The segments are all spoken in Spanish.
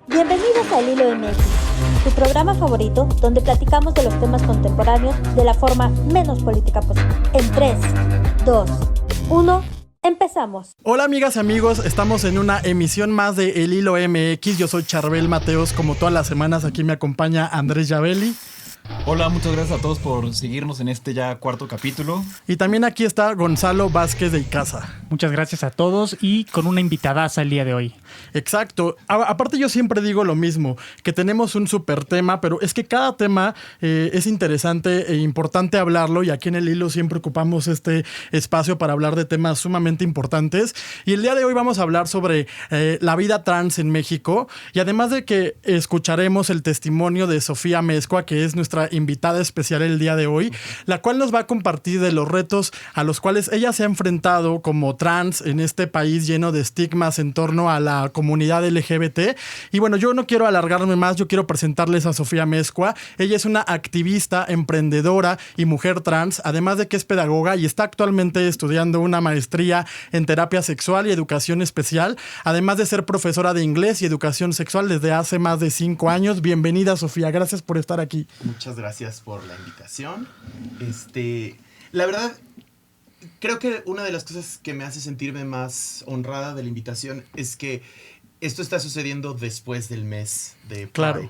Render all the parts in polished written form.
Bienvenidos a El Hilo MX, tu programa favorito donde platicamos de los temas contemporáneos de la forma menos política posible. En 3, 2, 1, empezamos. Hola amigas y amigos, estamos en una emisión más de El Hilo MX. Yo soy Charbel Mateos, como todas las semanas aquí me acompaña Andrés Yavelli. Hola, muchas gracias a todos por seguirnos en este ya cuarto capítulo. Y también aquí está Gonzalo Vázquez de Icaza. Muchas gracias a todos y con una invitadaza el día de hoy. Exacto. Aparte yo siempre digo lo mismo, que tenemos un súper tema, pero es que cada tema es interesante e importante hablarlo, y aquí en El Hilo siempre ocupamos este espacio para hablar de temas sumamente importantes. Y el día de hoy vamos a hablar sobre la vida trans en México, y además de que escucharemos el testimonio de Sofía Amezcua, que es nuestra invitada especial el día de hoy, la cual nos va a compartir de los retos a los cuales ella se ha enfrentado como trans en este país lleno de estigmas en torno a la comunidad LGBT. Y bueno, yo no quiero alargarme más, yo quiero presentarles a Sofía Amezcua. Ella es una activista, emprendedora y mujer trans, además de que es pedagoga y está actualmente estudiando una maestría en terapia sexual y educación especial, además de ser profesora de inglés y educación sexual desde hace más de 5 años. Bienvenida, Sofía, gracias por estar aquí. Muchas gracias por la invitación. La verdad, creo que una de las cosas que me hace sentirme más honrada de la invitación es que esto está sucediendo después del mes de Pride. Claro.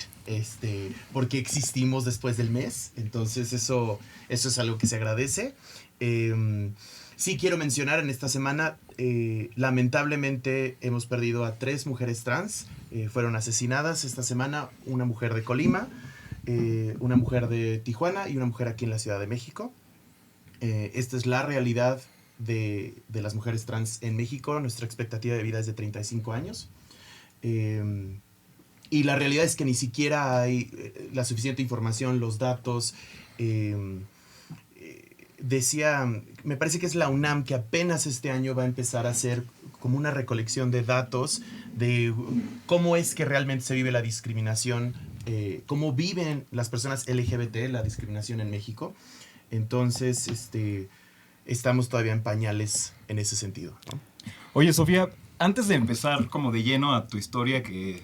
Porque existimos después del mes, entonces eso es algo que se agradece. Sí quiero mencionar en esta semana, lamentablemente hemos perdido a 3 mujeres trans. Fueron asesinadas esta semana, una mujer de Colima, una mujer de Tijuana y una mujer aquí en la Ciudad de México. Esta es la realidad de las mujeres trans en México. Nuestra expectativa de vida es de 35 años. Y la realidad es que ni siquiera hay la suficiente información, los datos. Me parece que es la UNAM que apenas este año va a empezar a hacer como una recolección de datos de cómo es que realmente se vive la discriminación, cómo viven las personas LGBT la discriminación en México. Entonces, estamos todavía en pañales en ese sentido, ¿no? Oye, Sofía, antes de empezar como de lleno a tu historia, que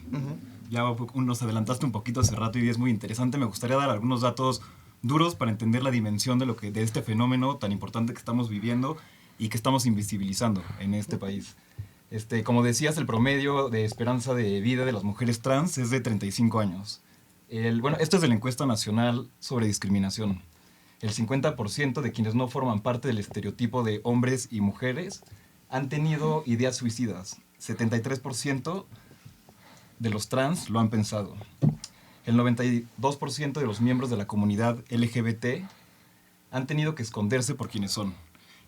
ya nos adelantaste un poquito hace rato y es muy interesante, me gustaría dar algunos datos duros para entender la dimensión de este fenómeno tan importante que estamos viviendo y que estamos invisibilizando en este país. Como decías, el promedio de esperanza de vida de las mujeres trans es de 35 años. Esto es de la encuesta nacional sobre discriminación. El 50% de quienes no forman parte del estereotipo de hombres y mujeres han tenido ideas suicidas. 73% de los trans lo han pensado. El 92% de los miembros de la comunidad LGBT han tenido que esconderse por quienes son.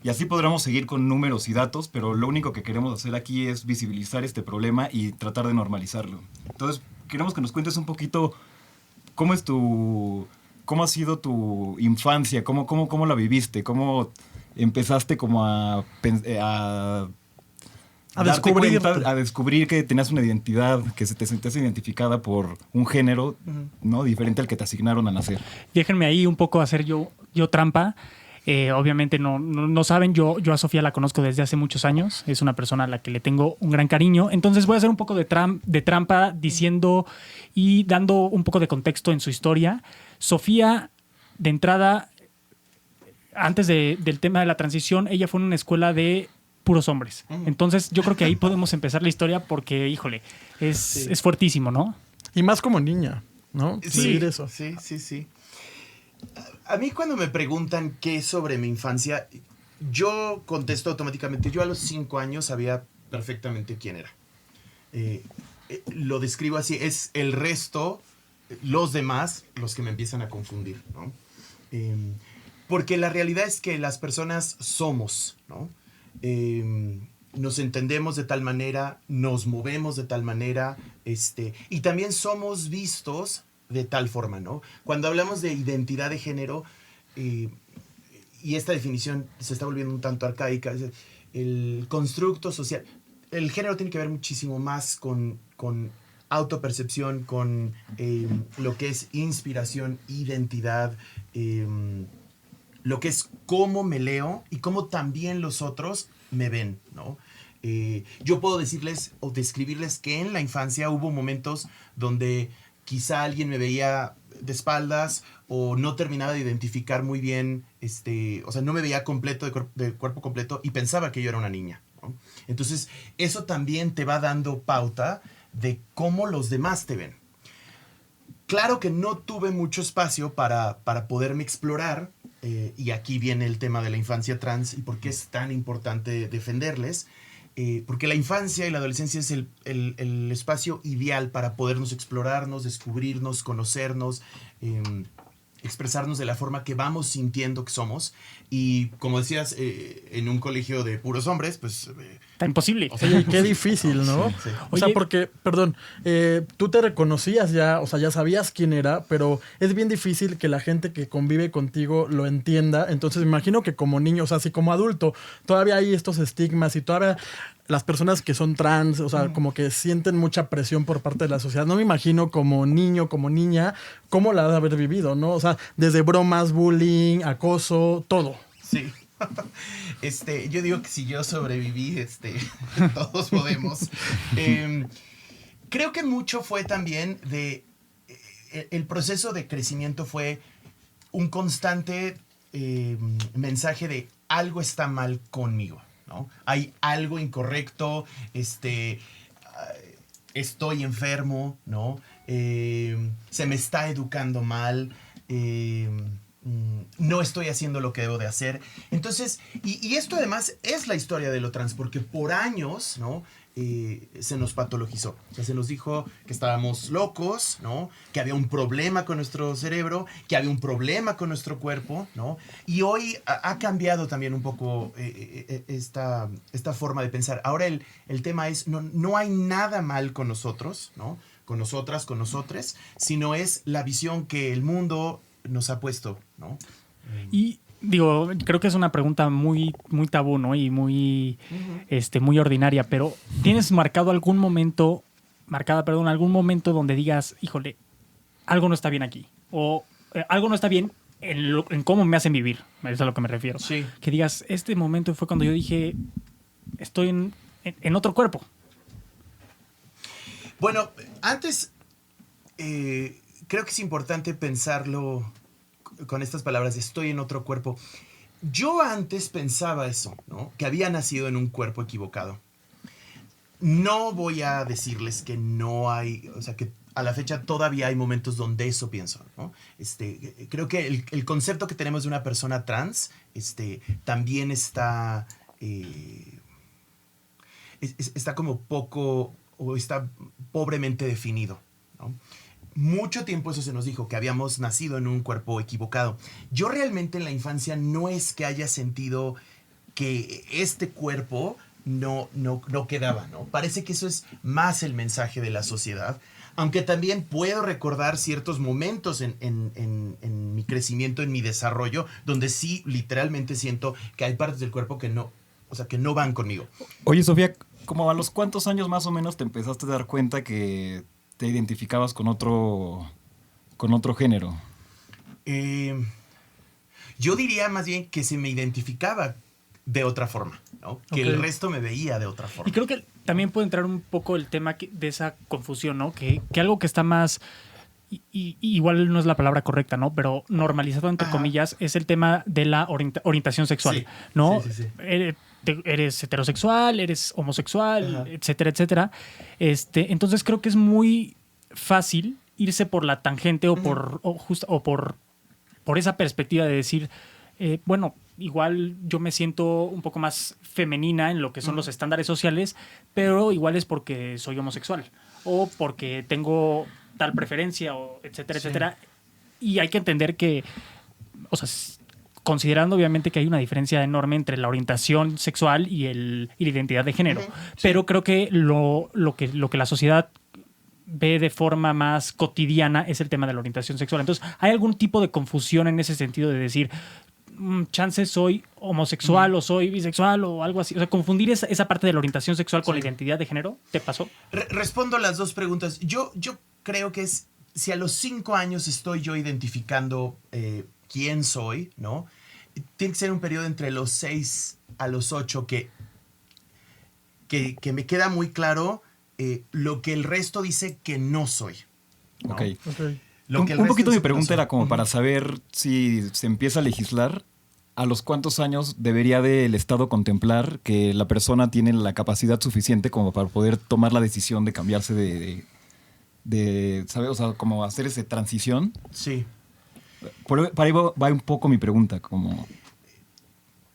Y así podríamos seguir con números y datos, pero lo único que queremos hacer aquí es visibilizar este problema y tratar de normalizarlo. Entonces, queremos que nos cuentes un poquito cómo ha sido tu infancia, cómo la viviste, cómo empezaste como a descubrir que tenías una identidad, que te sentías identificada por un género, ¿no? Diferente al que te asignaron a nacer. Déjenme ahí un poco hacer yo trampa. Obviamente no saben, yo a Sofía la conozco desde hace muchos años. Es una persona a la que le tengo un gran cariño. Entonces voy a hacer un poco de trampa diciendo y dando un poco de contexto en su historia. Sofía, de entrada, antes del tema de la transición, ella fue en una escuela de puros hombres. Entonces yo creo que ahí podemos empezar la historia porque, híjole, es fuertísimo, ¿no? Y más como niña, ¿no? Sí, Eso. sí. A mí cuando me preguntan qué es sobre mi infancia, yo contesto automáticamente. Yo a los 5 años sabía perfectamente quién era. Lo describo así, es el resto, los demás, los que me empiezan a confundir, ¿no? Porque la realidad es que las personas somos, ¿no? Nos entendemos de tal manera, nos movemos de tal manera, y también somos vistos de tal forma, ¿no? Cuando hablamos de identidad de género, y esta definición se está volviendo un tanto arcaica, es el constructo social. El género tiene que ver muchísimo más con autopercepción, con lo que es inspiración, identidad, lo que es cómo me leo y cómo también los otros me ven, ¿no? Yo puedo decirles o describirles que en la infancia hubo momentos donde quizá alguien me veía de espaldas o no terminaba de identificar muy bien, o sea, no me veía completo, de cuerpo completo, y pensaba que yo era una niña, ¿no? Entonces, eso también te va dando pauta de cómo los demás te ven. Claro que no tuve mucho espacio para poderme explorar, y aquí viene el tema de la infancia trans y por qué es tan importante defenderles, porque la infancia y la adolescencia es el espacio ideal para podernos explorarnos, descubrirnos, conocernos, expresarnos de la forma que vamos sintiendo que somos. Y como decías, en un colegio de puros hombres, pues... Está imposible. o sea, Oye, qué difícil, ¿no? Sí, sí. O sea, Oye, porque, perdón, tú te reconocías ya, o sea, ya sabías quién era, pero es bien difícil que la gente que convive contigo lo entienda. Entonces, me imagino que como niño, o sea, si como adulto todavía hay estos estigmas y todavía las personas que son trans, o sea, como que sienten mucha presión por parte de la sociedad. No me imagino como niño, como niña, cómo la has de haber vivido, ¿no? O sea, desde bromas, bullying, acoso, todo. Sí. Yo digo que si yo sobreviví, todos podemos. Creo que mucho fue también el proceso de crecimiento fue un constante mensaje de algo está mal conmigo, ¿no? Hay algo incorrecto, estoy enfermo, ¿no? Se me está educando mal, no estoy haciendo lo que debo de hacer. Entonces, y esto además es la historia de lo trans, porque por años, ¿no? Se nos patologizó. O sea, se nos dijo que estábamos locos, ¿no? Que había un problema con nuestro cerebro, que había un problema con nuestro cuerpo, ¿no? Y hoy ha cambiado también un poco esta forma de pensar. Ahora el tema es, no hay nada mal con nosotros, ¿no? Con nosotras, con nosotres, sino es la visión que el mundo nos ha puesto, ¿no? Y digo, creo que es una pregunta muy, muy tabú, ¿no? Y muy, muy ordinaria, pero ¿tienes algún momento donde digas, híjole, algo no está bien aquí? O algo no está bien en cómo me hacen vivir. Eso es a lo que me refiero. Sí. Que digas, este momento fue cuando yo dije, estoy en otro cuerpo. Bueno, antes creo que es importante pensarlo con estas palabras, estoy en otro cuerpo. Yo antes pensaba eso, ¿no? Que había nacido en un cuerpo equivocado. No voy a decirles que no hay, o sea, que a la fecha todavía hay momentos donde eso pienso, ¿no? Creo que el concepto que tenemos de una persona trans, también está como poco, o está pobremente definido, ¿no? Mucho tiempo eso se nos dijo, que habíamos nacido en un cuerpo equivocado. Yo realmente en la infancia no es que haya sentido que este cuerpo no quedaba, ¿no? Parece que eso es más el mensaje de la sociedad, aunque también puedo recordar ciertos momentos en mi crecimiento, en mi desarrollo, donde sí literalmente siento que hay partes del cuerpo que no, o sea, que no van conmigo. Oye, Sofía, ¿como a los cuántos años más o menos te empezaste a dar cuenta que te identificabas con otro género? Yo diría más bien que se me identificaba de otra forma, ¿no? Que el resto me veía de otra forma. Y creo que también puede entrar un poco el tema de esa confusión, ¿no? Que algo que está más, igual no es la palabra correcta, ¿no? Pero normalizado, entre comillas, es el tema de la orientación sexual, Sí, ¿no? sí. Eres heterosexual, eres homosexual, etcétera, etcétera. Entonces creo que es muy fácil irse por la tangente o por esa perspectiva de decir, bueno, igual yo me siento un poco más femenina en lo que son los estándares sociales, pero igual es porque soy homosexual o porque tengo tal preferencia, o etcétera, etcétera. Y hay que entender que, o sea, considerando obviamente que hay una diferencia enorme entre la orientación sexual y la identidad de género, pero creo que lo que la sociedad ve de forma más cotidiana es el tema de la orientación sexual. Entonces, ¿hay algún tipo de confusión en ese sentido de decir, chance soy homosexual o soy bisexual o algo así? O sea, confundir esa parte de la orientación sexual con la identidad de género, ¿te pasó? Respondo las dos preguntas. Yo creo que es, si a los 5 años estoy yo identificando quién soy, ¿no? Tiene que ser un periodo entre los 6 a los 8 que que me queda muy claro lo que el resto dice que no soy, ¿no? Ok. Ok. Lo que el Un resto poquito dice mi que no pregunta soy. era como para saber si se empieza a legislar, ¿a los cuántos años debería el Estado contemplar que la persona tiene la capacidad suficiente como para poder tomar la decisión de cambiarse ¿sabes? O sea, como hacer esa transición? Sí. Para ahí va un poco mi pregunta, como...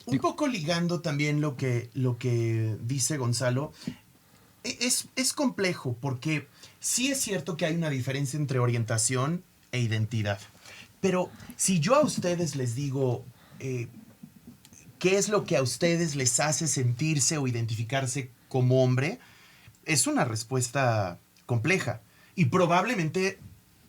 Un poco ligando también lo que dice Gonzalo, es complejo porque sí es cierto que hay una diferencia entre orientación e identidad. Pero si yo a ustedes les digo qué es lo que a ustedes les hace sentirse o identificarse como hombre, es una respuesta compleja. Y probablemente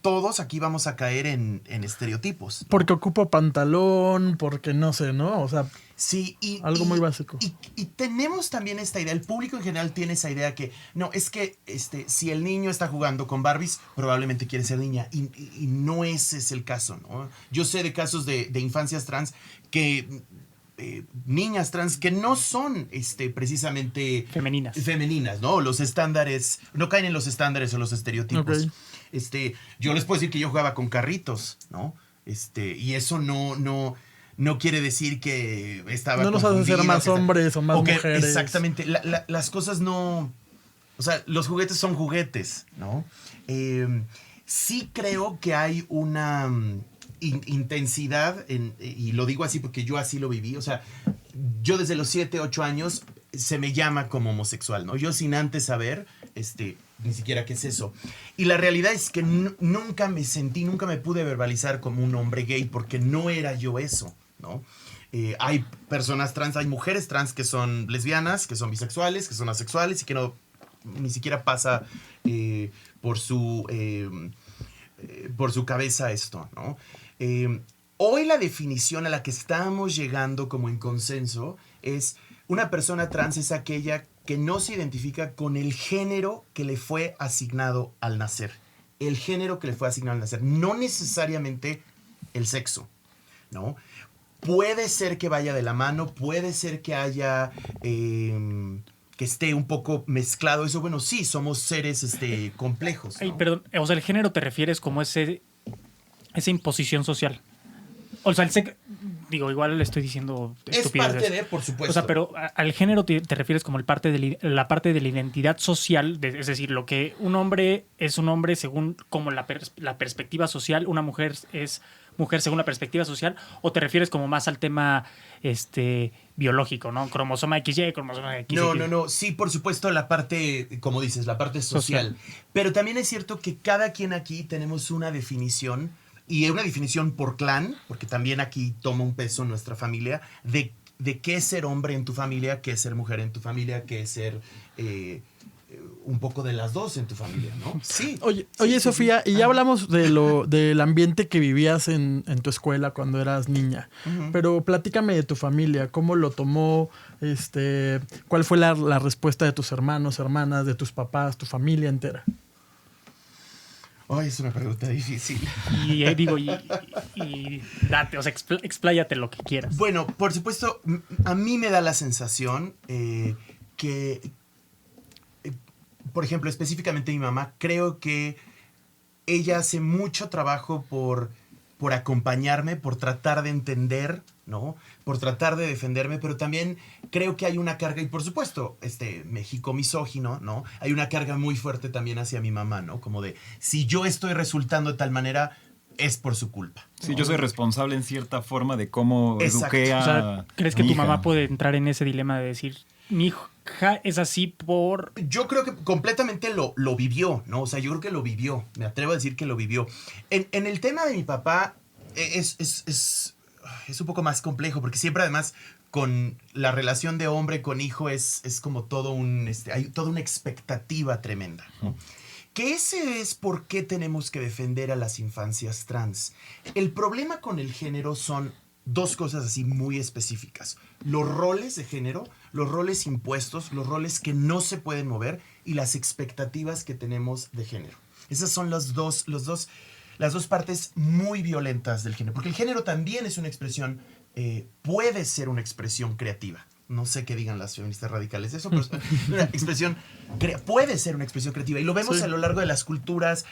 todos aquí vamos a caer en estereotipos, ¿no? Porque ocupo pantalón, porque no sé, ¿no? O sea, Sí, algo muy básico. Y tenemos también esta idea, el público en general tiene esa idea que, no, es que si el niño está jugando con Barbies, probablemente quiere ser niña. Y no ese es el caso, ¿no? Yo sé de casos de infancias trans que... niñas trans que no son precisamente femeninas, ¿no? Los estándares, no caen en los estándares o los estereotipos. Ok. Yo les puedo decir que yo jugaba con carritos, ¿no? Y eso no quiere decir que estaba No nos hace ser confundida, más hombres o más mujeres. Exactamente. Las cosas no... O sea, los juguetes son juguetes, ¿no? Sí creo que hay una intensidad, y lo digo así porque yo así lo viví. O sea, yo desde los 7, 8 años se me llama como homosexual, ¿no? Yo sin antes saber, ni siquiera qué es eso. Y la realidad es que nunca me pude verbalizar como un hombre gay porque no era yo eso, ¿no? Hay personas trans, hay mujeres trans que son lesbianas, que son bisexuales, que son asexuales y que no ni siquiera pasa por su cabeza esto, ¿no? Hoy la definición a la que estamos llegando como en consenso es una persona trans es aquella que no se identifica con el género que le fue asignado al nacer. El género que le fue asignado al nacer, no necesariamente el sexo, ¿no? Puede ser que vaya de la mano, puede ser que haya... que esté un poco mezclado. Eso, bueno, sí, somos seres complejos, ¿no? Ay, perdón, o sea, el género te refieres como esa imposición social. O sea, digo, igual le estoy diciendo estupideces. Es parte de, por supuesto. O sea, pero al género te refieres como la parte de la identidad social, es decir, lo que un hombre es un hombre según como la perspectiva social, una mujer es mujer según la perspectiva social, o te refieres como más al tema biológico, ¿no? Cromosoma XY, cromosoma XY. No. Sí, por supuesto, la parte, como dices, la parte social. Pero también es cierto que cada quien aquí tenemos una definición, y una definición por clan, porque también aquí toma un peso nuestra familia, de qué es ser hombre en tu familia, qué es ser mujer en tu familia, qué es ser un poco de las dos en tu familia, ¿no? Sí. Oye, Sí, Sofía, sí. y ya hablamos del ambiente que vivías en tu escuela cuando eras niña. Ujú. Pero platícame de tu familia, cómo lo tomó, cuál fue la respuesta de tus hermanos, hermanas, de tus papás, tu familia entera. Ay, es una pregunta difícil. Y digo, y date, o sea, expláyate lo que quieras. Bueno, por supuesto, a mí me da la sensación que, por ejemplo, específicamente mi mamá, creo que ella hace mucho trabajo por acompañarme, por tratar de entender, ¿no? Por tratar de defenderme, pero también creo que hay una carga, y por supuesto, México misógino, ¿no? Hay una carga muy fuerte también hacia mi mamá, ¿no? Como de, si yo estoy resultando de tal manera, es por su culpa. Sí, yo soy responsable en cierta forma de cómo Exacto. eduqué a O sea, ¿crees que mi tu hija? mamá puede entrar en ese dilema de decir, mi hija es así por... Yo creo que completamente lo vivió, ¿no? O sea, yo creo que lo vivió. Me atrevo a decir que lo vivió. En el tema de mi papá es un poco más complejo, porque siempre además con la relación de hombre con hijo es como todo hay toda una expectativa tremenda, ¿no? Que ese es por qué tenemos que defender a las infancias trans. El problema con el género son dos cosas así muy específicas. Los roles de género, los roles impuestos, los roles que no se pueden mover y las expectativas que tenemos de género. Esas son las dos partes muy violentas del género. Porque el género también es una expresión, puede ser una expresión creativa, no sé qué digan las feministas radicales de eso, pero es una expresión, puede ser una expresión creativa. Y lo vemos Sí. a lo largo de las culturas.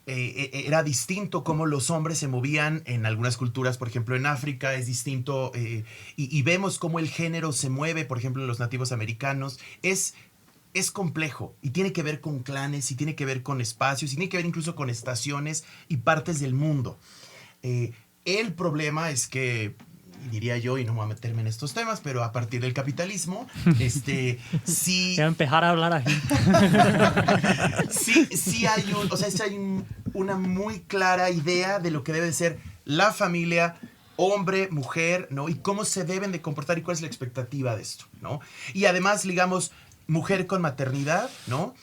Era distinto cómo los hombres se movían en algunas culturas, por ejemplo, en África es distinto. Y vemos cómo el género se mueve, por ejemplo, en los nativos americanos. Es complejo y tiene que ver con clanes y tiene que ver con espacios y tiene que ver incluso con estaciones y partes del mundo. El problema es que, diría yo, y no me voy a meterme en estos temas, pero a partir del capitalismo, sí, Voy a empezar a hablar así. sí hay una muy clara idea de lo que debe ser la familia, hombre, mujer, ¿no? Y cómo se deben de comportar y cuál es la expectativa de esto, ¿no? Y además, digamos, mujer con maternidad, ¿no?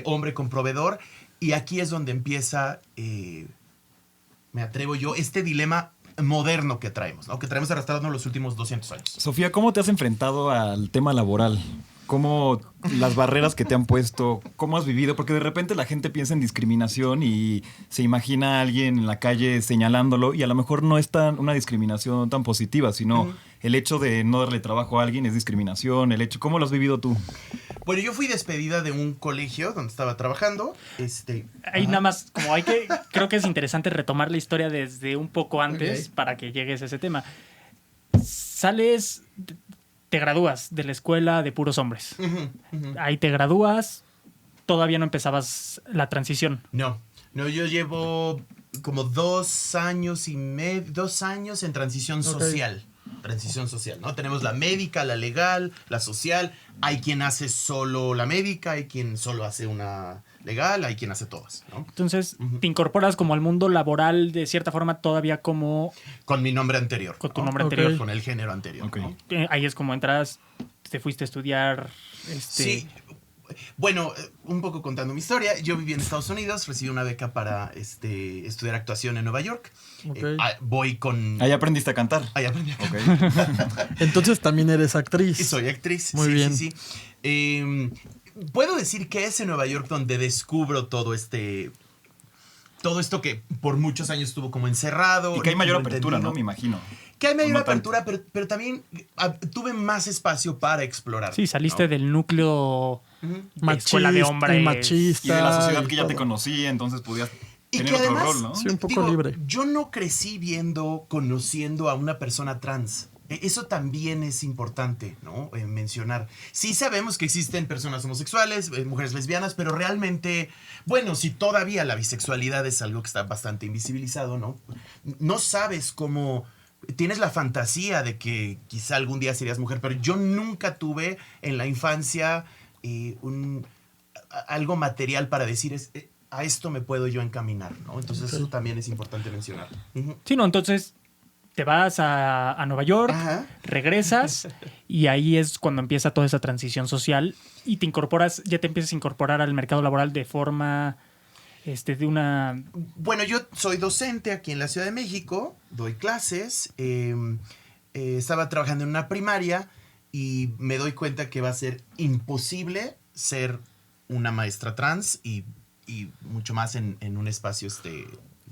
Hombre con proveedor. Y aquí es donde empieza, me atrevo yo, este dilema moderno que traemos, ¿no? Que traemos arrastrándonos los últimos 200 años. Sofía, ¿cómo te has enfrentado al tema laboral? ¿Cómo las barreras que te han puesto? ¿Cómo has vivido? Porque de repente la gente piensa en discriminación y se imagina a alguien en la calle señalándolo y a lo mejor no es una discriminación tan positiva, sino el hecho de no darle trabajo a alguien es discriminación. ¿Cómo lo has vivido tú? Bueno, yo fui despedida de un colegio donde estaba trabajando. Ahí nada más, creo que es interesante retomar la historia desde un poco antes para que llegues a ese tema. Te gradúas de la escuela de puros hombres. Ahí te gradúas, todavía no empezabas la transición. No, yo llevo como 2 años y medio, 2 años en transición social. Transición social, ¿no? Tenemos la médica, la legal, la social. Hay quien hace solo la médica, hay quien solo hace una legal, hay quien hace todas, ¿no? Entonces, te incorporas como al mundo laboral de cierta forma todavía como... Con mi nombre anterior. Con tu ¿no? nombre anterior. Con el género anterior. Ok. ¿no? Ahí es como entras, te fuiste a estudiar... Sí. Bueno, un poco contando mi historia. Yo viví en Estados Unidos, recibí una beca para estudiar actuación en Nueva York. Ok. Voy con... Ahí aprendiste a cantar. Ahí aprendí a cantar. Entonces también eres actriz. Y soy actriz. Muy bien. Sí. Puedo decir que es en Nueva York donde descubro todo esto que por muchos años estuvo como encerrado. Y que hay mayor como apertura, entendido. ¿no? Me imagino. Que hay mayor No tanto. apertura, pero también tuve más espacio para explorar. Sí, saliste ¿no? del núcleo de escuela de hombres. machista. Y de la sociedad que ya todo. te conocía, entonces podías Y tener que otro además, rol, ¿no? Sí, un poco libre. Yo no crecí conociendo a una persona trans. Eso también es importante, ¿no? Mencionar. Sí sabemos que existen personas homosexuales, mujeres lesbianas, pero realmente, bueno, si todavía la bisexualidad es algo que está bastante invisibilizado, ¿no? No sabes cómo... Tienes la fantasía de que quizá algún día serías mujer, pero yo nunca tuve en la infancia algo material para decir a esto me puedo yo encaminar, ¿no? Entonces eso también es importante mencionar. Sí, no, entonces te vas a Nueva York, Ajá. regresas y ahí es cuando empieza toda esa transición social y te empiezas a incorporar al mercado laboral de forma de una... Bueno, yo soy docente aquí en la Ciudad de México, doy clases, estaba trabajando en una primaria y me doy cuenta que va a ser imposible ser una maestra trans y mucho más en un espacio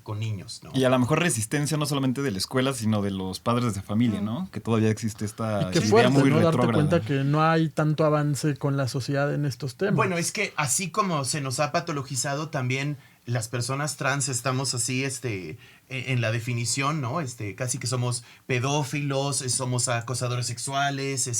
con niños, ¿no? Y a lo mejor resistencia no solamente de la escuela, sino de los padres de familia, ¿no? Que todavía existe esta Qué idea fuerte, muy ¿no? Darte retrógrada. cuenta que no hay tanto avance con la sociedad en estos temas. Bueno, es que así como se nos ha patologizado, también las personas trans estamos así, en la definición, ¿no? Casi que somos pedófilos, somos acosadores sexuales,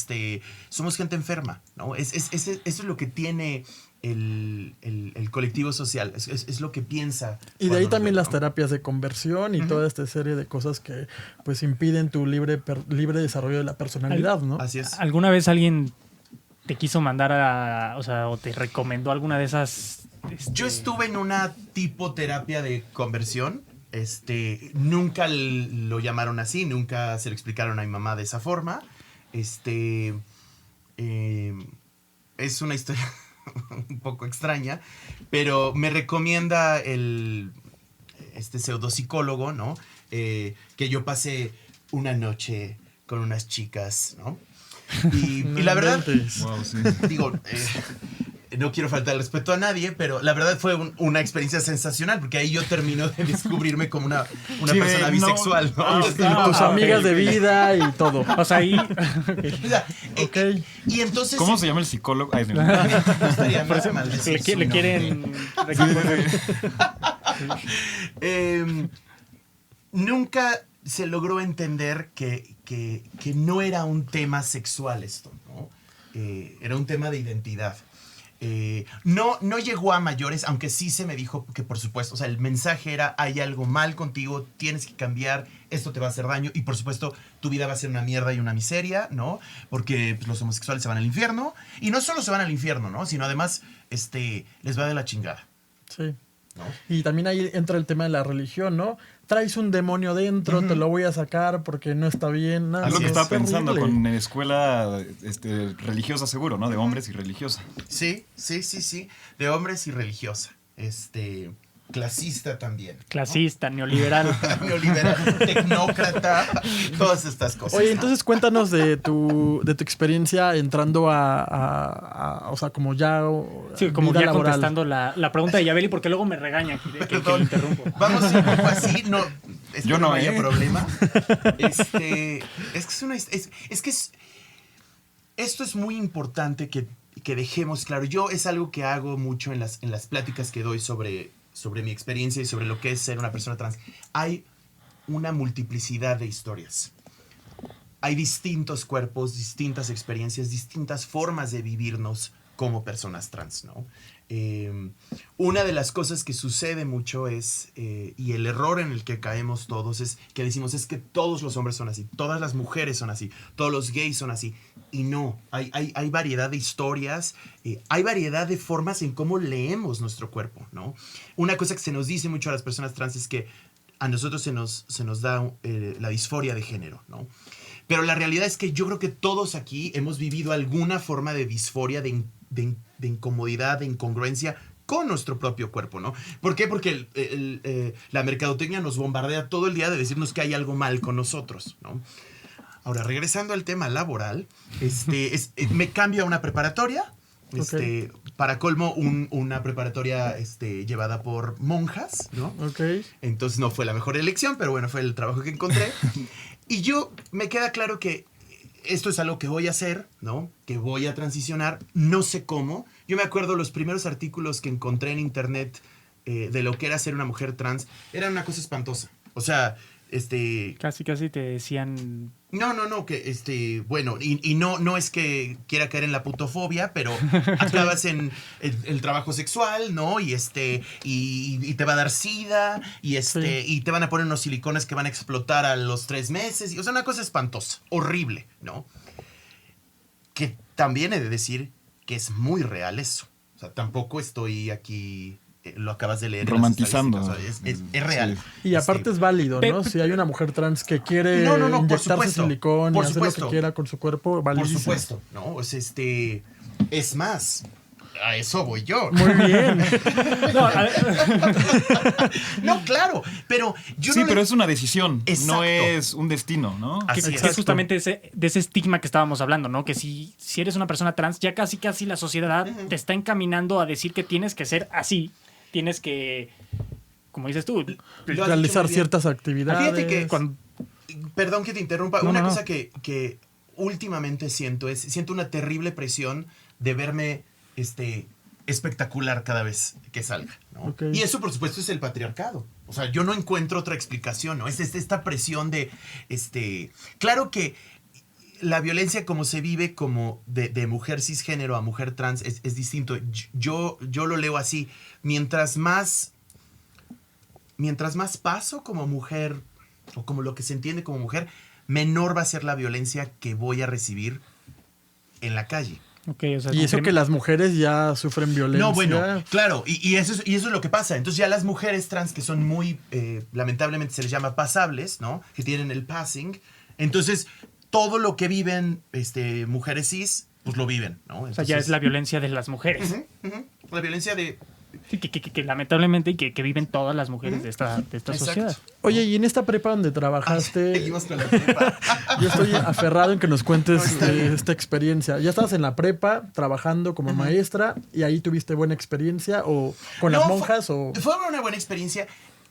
somos gente enferma, ¿no? Eso es lo que tiene el colectivo social, es lo que piensa. Y de ahí cuando nos también ven, las ¿no? terapias de conversión y toda esta serie de cosas que pues impiden tu libre desarrollo de la personalidad, ¿no? Así es. ¿Alguna vez alguien te quiso mandar o te recomendó alguna de esas? Yo estuve en una tipo terapia de conversión. Nunca lo llamaron así, nunca se lo explicaron a mi mamá de esa forma. Es una historia un poco extraña, pero me recomienda este pseudopsicólogo, ¿no? Que yo pasé una noche con unas chicas, ¿no? Y No la verdad, inventes. Wow, sí. digo, no quiero faltar el respeto a nadie, pero la verdad fue una experiencia sensacional, porque ahí yo termino de descubrirme como una Sí, persona bisexual, ¿no? Y tus amigas de vida y todo. O sea, ahí. O sea, Ok. y entonces... ¿Cómo se llama el psicólogo? Ay, no. Me gustaría Por eso maldecir su le nombre. quieren. Nunca se logró entender que no era un tema sexual esto, ¿no? Era un tema de identidad. No llegó a mayores, aunque sí se me dijo que, por supuesto, o sea, el mensaje era: hay algo mal contigo, tienes que cambiar, esto te va a hacer daño, y por supuesto tu vida va a ser una mierda y una miseria, ¿no? Porque pues, los homosexuales se van al infierno, y no solo se van al infierno, ¿no? Sino además les va de la chingada, Sí. ¿no? Y también ahí entra el tema de la religión, ¿no? Traes un demonio dentro, te lo voy a sacar porque no está bien. Nada, Es lo que es estaba pensando terrible. con escuela religiosa, seguro, ¿no? De hombres y religiosa. Sí. De hombres y religiosa. Clasista también. Clasista, neoliberal. Neoliberal, tecnócrata, todas estas cosas. Oye, ¿no? entonces cuéntanos de tu experiencia entrando o sea, como ya Sí, como vida ya laboral. contestando la pregunta de Yabeli, porque luego me regaña que lo Perdón. interrumpo. Vamos a ir un poco así, no, espero Yo no, haya ¿eh? problema. Esto es muy importante que dejemos claro. Yo es algo que hago mucho en las pláticas que doy sobre mi experiencia y sobre lo que es ser una persona trans. Hay una multiplicidad de historias. Hay distintos cuerpos, distintas experiencias, distintas formas de vivirnos como personas trans, ¿no? Una de las cosas que sucede mucho es, y el error en el que caemos todos, es que decimos: es que todos los hombres son así, todas las mujeres son así, todos los gays son así. Y no, hay variedad de historias, hay variedad de formas en cómo leemos nuestro cuerpo, ¿no? Una cosa que se nos dice mucho a las personas trans es que a nosotros se nos da la disforia de género, ¿no? Pero la realidad es que yo creo que todos aquí hemos vivido alguna forma de disforia, de incomodidad, de incongruencia con nuestro propio cuerpo, ¿no? ¿Por qué? Porque la mercadotecnia nos bombardea todo el día de decirnos que hay algo mal con nosotros, ¿no? Ahora, regresando al tema laboral, me cambio a una preparatoria, para colmo, una preparatoria llevada por monjas, ¿no? Ok. Entonces no fue la mejor elección, pero bueno, fue el trabajo que encontré. Y me queda claro que esto es algo que voy a hacer, ¿no? Que voy a transicionar, no sé cómo. Yo me acuerdo los primeros artículos que encontré en internet de lo que era ser una mujer trans, era una cosa espantosa. O sea, Casi te decían. No, que bueno, y no es que quiera caer en la putofobia, pero acabas en el trabajo sexual, ¿no? Y y te va a dar sida, y y te van a poner unos silicones que van a explotar a los 3 meses. O sea, una cosa espantosa, horrible, ¿no? Que también he de decir que es muy real eso. O sea, tampoco estoy aquí, lo acabas de leer. en las Romantizando. estadísticas, o sea, es real. Y aparte es válido, ¿no? Si hay una mujer trans que quiere No, por inyectarse supuesto, silicón y por hacer lo supuesto. que quiera con su cuerpo, Por validísimo. supuesto, ¿no? Es más, a eso voy yo. Muy bien. No, a ver, No, claro, pero yo Sí, no pero le- es una decisión, Exacto. no es un destino, ¿no? Así que es. es justamente de ese estigma que estábamos hablando, ¿no? Que si eres una persona trans, ya casi la sociedad te está encaminando a decir que tienes que ser así. Tienes que, como dices tú, Lo has dicho Realizar muy bien. ciertas actividades. Fíjate que cuando- Perdón que te interrumpa. No, Una no, cosa no. que últimamente siento una terrible presión de verme espectacular cada vez que salga, ¿no? Ok. Y eso, por supuesto, es el patriarcado. O sea, yo no encuentro otra explicación, ¿no? Es esta presión de, claro que la violencia como se vive como de mujer cisgénero a mujer trans es distinto. Yo lo leo así. Mientras más paso como mujer, o como lo que se entiende como mujer, menor va a ser la violencia que voy a recibir en la calle. Ok, o sea, Y eso que las mujeres ya sufren violencia. No, bueno, claro, y eso es lo que pasa. Entonces ya las mujeres trans que son muy, lamentablemente se les llama pasables, ¿no? Que tienen el passing. Entonces, todo lo que viven mujeres cis, pues lo viven, ¿no? o sea, ya es la violencia de las mujeres. La violencia Sí, que lamentablemente y que viven todas las mujeres de esta Exacto. sociedad. Oye, y en esta prepa donde trabajaste, Seguimos con la prepa. yo estoy aferrado en que nos cuentes esta experiencia. ¿Ya estabas en la prepa trabajando como maestra y ahí tuviste buena experiencia o con las No, monjas Fue una buena experiencia.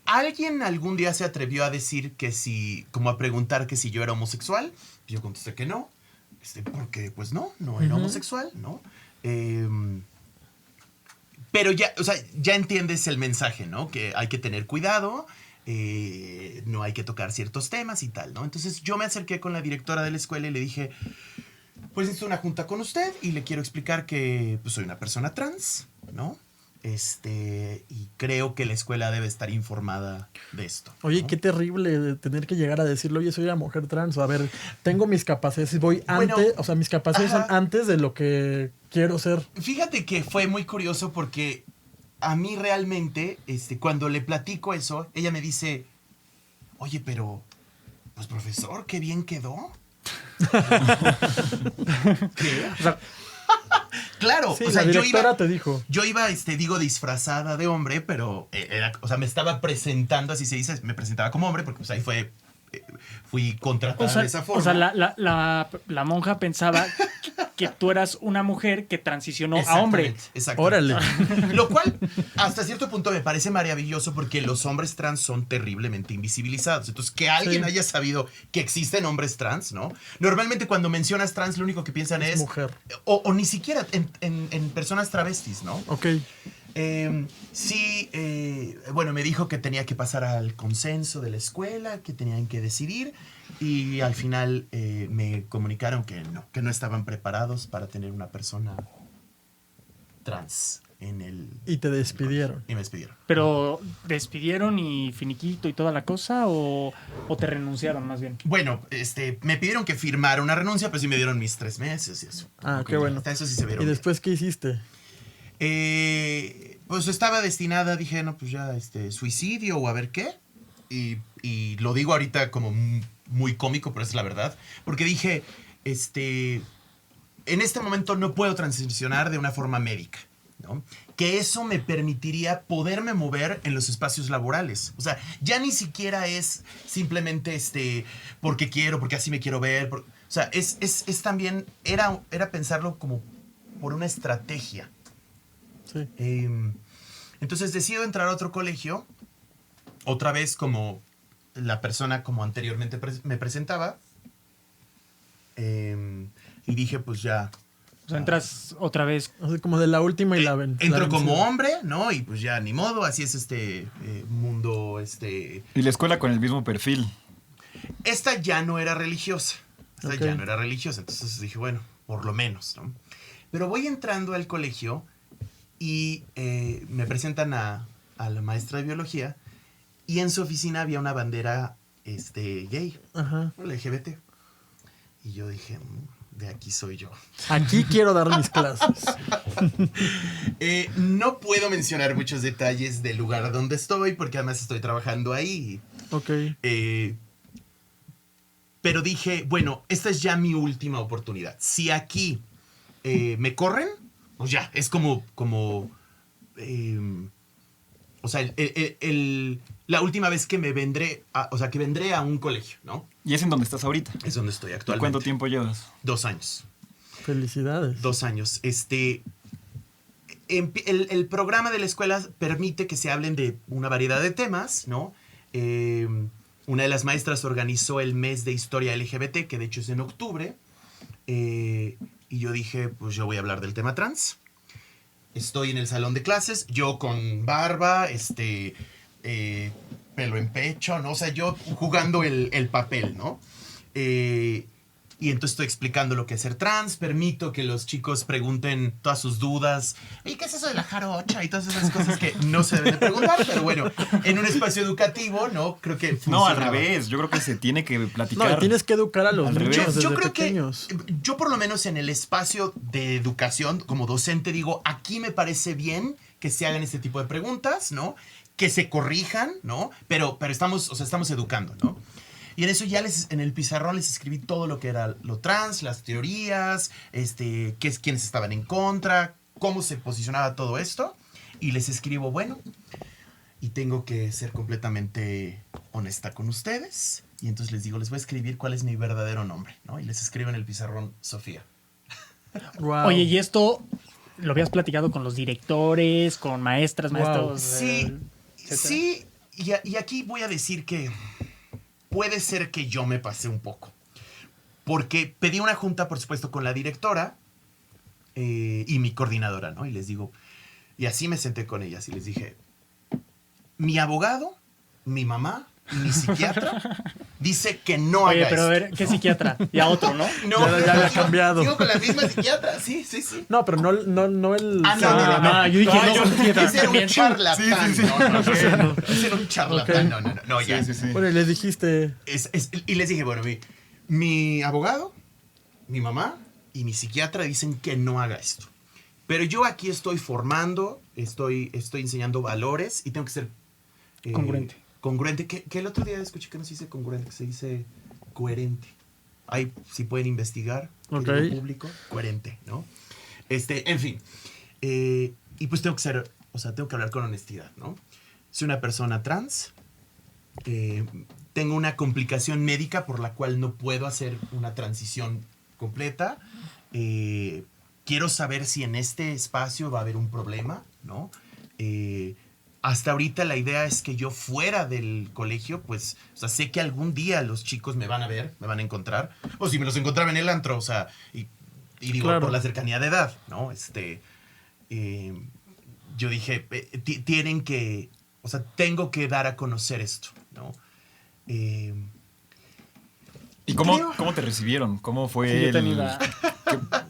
¿Alguien algún día se atrevió a decir que si, como a preguntar que si yo era homosexual? Yo contesté que no. Porque pues no era homosexual, ¿no? Pero ya, o sea, ya entiendes el mensaje, ¿no? Que hay que tener cuidado, no hay que tocar ciertos temas y tal, ¿no? Entonces yo me acerqué con la directora de la escuela y le dije, pues hice una junta con usted y le quiero explicar que pues, soy una persona trans, ¿no? Y creo que la escuela debe estar informada de esto. Oye, ¿no? qué terrible de tener que llegar a decirlo, oye, soy una mujer trans, o a ver, tengo mis capacidades, voy Bueno, antes, o sea, mis capacidades ajá. son antes de lo que quiero ser. Fíjate que fue muy curioso porque a mí realmente, cuando le platico eso, ella me dice, oye, pero, pues profesor, qué bien quedó. ¿Qué? O sea, Claro, Sí, o sea, la yo directora iba, te dijo. yo iba, disfrazada de hombre, pero o sea, me estaba presentando, así se dice, me presentaba como hombre, porque pues ahí fui contratada de esa forma. o sea, la monja pensaba que tú eras una mujer que transicionó a hombre. Exactamente. Órale. Lo cual, hasta cierto punto, me parece maravilloso porque los hombres trans son terriblemente invisibilizados. Entonces, que alguien Sí. haya sabido que existen hombres trans, ¿no? Normalmente cuando mencionas trans, lo único que piensan es... mujer. O ni siquiera en personas travestis, ¿no? Ok. Sí, bueno, me dijo que tenía que pasar al consenso de la escuela, que tenían que decidir y al final me comunicaron que no estaban preparados para tener una persona trans en el... Y te despidieron. Y me despidieron. Pero despidieron y finiquito y toda la cosa o te renunciaron más bien. Bueno, me pidieron que firmara una renuncia, pero sí me dieron mis 3 meses y eso. Ah, Ok, qué bueno. hasta eso sí se vieron. ¿Y después qué hiciste? Pues estaba destinada, dije, no, pues ya, suicidio o a ver qué. Y lo digo ahorita como muy cómico, pero es la verdad. Porque dije, en este momento no puedo transicionar de una forma médica, ¿no? Que eso me permitiría poderme mover en los espacios laborales. O sea, ya ni siquiera es simplemente porque quiero, porque así me quiero ver. O sea, es también, era pensarlo como por una estrategia. Sí. Entonces decido entrar a otro colegio, otra vez como la persona como anteriormente me presentaba. Y dije, pues ya. O sea, entras otra vez. O sea, como de la última y la ven. Entro como hombre, ¿no? Y pues ya ni modo, así es mundo, Y la escuela con el mismo perfil. Esta ya no era religiosa. Ok. Entonces dije, bueno, por lo menos, ¿no? Pero voy entrando al colegio y me presentan a la maestra de biología y en su oficina había una bandera gay, Ajá. LGBT. Y yo dije, de aquí soy yo. Aquí quiero dar mis clases. No puedo mencionar muchos detalles del lugar donde estoy porque además estoy trabajando ahí. Ok. Pero dije, bueno, esta es ya mi última oportunidad. Si aquí me corren, pues ya, es como o sea, la última vez que vendré a un colegio, ¿no? Y es en donde estás ahorita. Es donde estoy ¿Y actualmente. cuánto tiempo llevas? 2 años. Felicidades. 2 años. El programa de la escuela permite que se hablen de una variedad de temas, ¿no? Una de las maestras organizó el mes de historia LGBT, que de hecho es en octubre. Y yo dije, pues yo voy a hablar del tema trans. Estoy en el salón de clases, yo con barba, pelo en pecho, ¿no? O sea, yo jugando el papel, ¿no? Y entonces estoy explicando lo que es ser trans, permito que los chicos pregunten todas sus dudas. ¿Y qué es eso de la jarocha? Y todas esas cosas que no se deben de preguntar, pero bueno, en un espacio educativo, ¿no? Creo que No, al funcionaba. revés. Yo creo que se tiene que No, platicar. y tienes que educar a los Al niños revés. desde Yo creo pequeños. que yo por lo menos en el espacio de educación como docente digo, aquí me parece bien que se hagan este tipo de preguntas, ¿no? Que se corrijan, ¿no? Pero estamos educando, ¿no? Y en eso ya en el pizarrón les escribí todo lo que era lo trans, las teorías, quiénes estaban en contra, cómo se posicionaba todo esto. y les escribo, bueno, y tengo que ser completamente honesta con ustedes. Y entonces les digo, les voy a escribir cuál es mi verdadero nombre, ¿no? Y les escribo en el pizarrón Sofía. Wow. Oye, ¿y esto lo habías platicado con los directores, con maestras, maestros? Sí, etcétera? sí, y aquí voy a decir que puede ser que yo me pasé un poco. Porque pedí una junta, por supuesto, con la directora y mi coordinadora, ¿no? Y les digo, y así me senté con ellas y les dije, mi abogado, mi mamá y mi psiquiatra dice que no Oye, haga pero a esto. ver, ¿qué psiquiatra? Y a otro, ¿no? No, Ya había cambiado. Digo con la misma psiquiatra, sí. No, pero no el... Ah, no, yo dije, no, psiquiatra. Ese era un También. charlatán. Sí. No, ese era un charlatán. No, ya. Sí. Bueno, y les dijiste... Y les dije, bueno, mi abogado, mi mamá y mi psiquiatra dicen que no haga esto. Pero yo aquí estoy formando, estoy enseñando valores y tengo que ser... Congruente. Congruente. Que el otro día escuché que no se dice congruente, que se dice coherente. Ahí si pueden investigar, Ok. querido público, coherente, ¿no? En fin. Y pues tengo que ser, o sea, tengo que hablar con honestidad, ¿no? Soy una persona trans. Tengo una complicación médica por la cual no puedo hacer una transición completa. Quiero saber si en este espacio va a haber un problema, ¿no? Hasta ahorita la idea es que yo fuera del colegio, pues, o sea, sé que algún día los chicos me van a ver, me van a encontrar, o si me los encontraba en el antro, o sea, y digo, Claro. por la cercanía de edad, ¿no? Yo dije, tienen que, o sea, tengo que dar a conocer esto, ¿no? ¿Y cómo te recibieron? ¿Cómo fue Sí, yo el...? tenía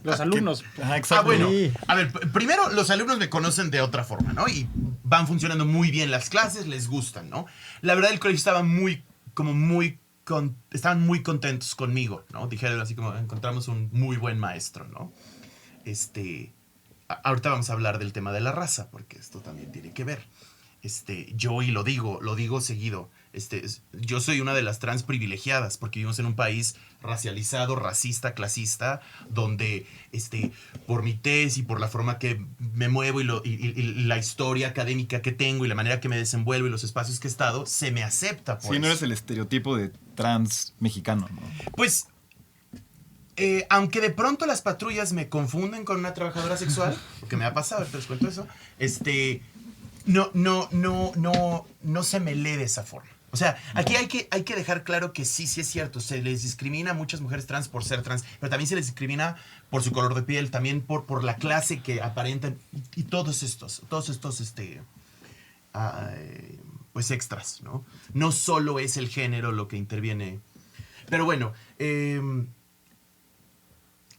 los alumnos. Ajá, exacto. Bueno, Sí. a ver, primero los alumnos me conocen de otra forma, ¿no? Y van funcionando muy bien las clases, les gustan, ¿no? La verdad el colegio estaba estaban muy contentos conmigo, ¿no? Dijeron así como, encontramos un muy buen maestro, ¿no? Ahorita vamos a hablar del tema de la raza, porque esto también tiene que ver. Yo, y lo digo seguido, yo soy una de las trans privilegiadas porque vivimos en un país racializado, racista, clasista, donde por mi tez y por la forma que me muevo y la historia académica que tengo y la manera que me desenvuelvo y los espacios que he estado, se me acepta por Sí, no eso. eres el estereotipo de trans mexicano, ¿no? Pues, aunque de pronto las patrullas me confunden con una trabajadora sexual, porque me ha pasado, ahorita les cuento eso, no se me lee de esa forma. O sea, aquí hay que dejar claro que sí es cierto, se les discrimina a muchas mujeres trans por ser trans, pero también se les discrimina por su color de piel, también por la clase que aparentan y todos estos pues extras, ¿no? No solo es el género lo que interviene. Pero bueno,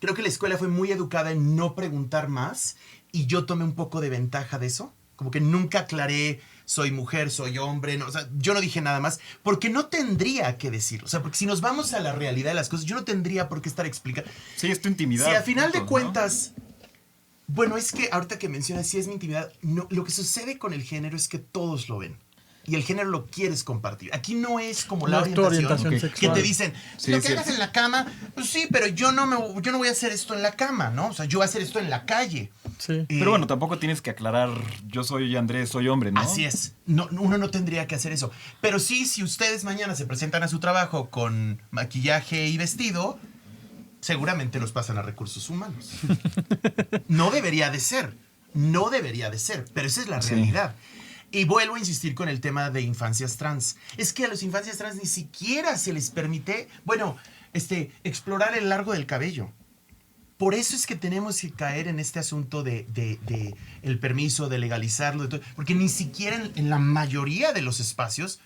creo que la escuela fue muy educada en no preguntar más y yo tomé un poco de ventaja de eso. Como que nunca aclaré, soy mujer, soy hombre, no, o sea, yo no dije nada más, porque no tendría que decirlo. O sea, porque si nos vamos a la realidad de las cosas, yo no tendría por qué estar explicando. Sí, es tu intimidad. Si a final de punto, ¿no? cuentas, bueno, es que ahorita que mencionas, sí es mi intimidad, no, lo que sucede con el género es que todos lo ven. Y el género lo quieres compartir. Aquí no es como la No es tu orientación que sexual. te dicen, Sí, lo es que hagas cierto. en la cama, pues sí, pero yo no voy a hacer esto en la cama, ¿no? O sea, yo voy a hacer esto en la calle. Sí. Pero bueno, tampoco tienes que aclarar, yo soy Andrés, soy hombre, ¿no? Así es. No, uno no tendría que hacer eso. Pero sí, si ustedes mañana se presentan a su trabajo con maquillaje y vestido, seguramente los pasan a recursos humanos. No debería de ser. No debería de ser. Pero esa es la Sí. realidad. Y vuelvo a insistir con el tema de infancias trans. Es que a las infancias trans ni siquiera se les permite, bueno, explorar el largo del cabello. Por eso es que tenemos que caer en este asunto de el permiso, de legalizarlo, de todo, porque ni siquiera en la mayoría de los espacios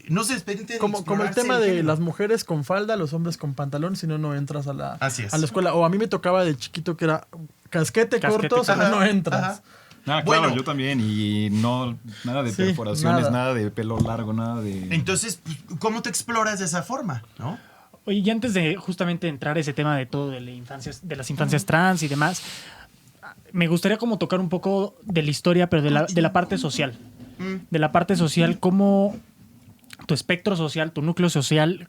no se les permite Como el explorarse tema de género. las mujeres con falda, los hombres con pantalón, si no, no entras a la Así es. escuela. O a mí me tocaba de chiquito que era casquete corto, si no, Ajá, no entras. ajá. Ah, claro, Bueno. yo también. Y no, nada de Sí, perforaciones, nada. nada de pelo largo, nada de... Entonces, pues, ¿cómo te exploras de esa forma? ¿No? Oye, y antes de justamente entrar a ese tema de todo de las infancias trans y demás, me gustaría como tocar un poco de la historia, pero de la parte social. De la parte social, cómo tu espectro social, tu núcleo social,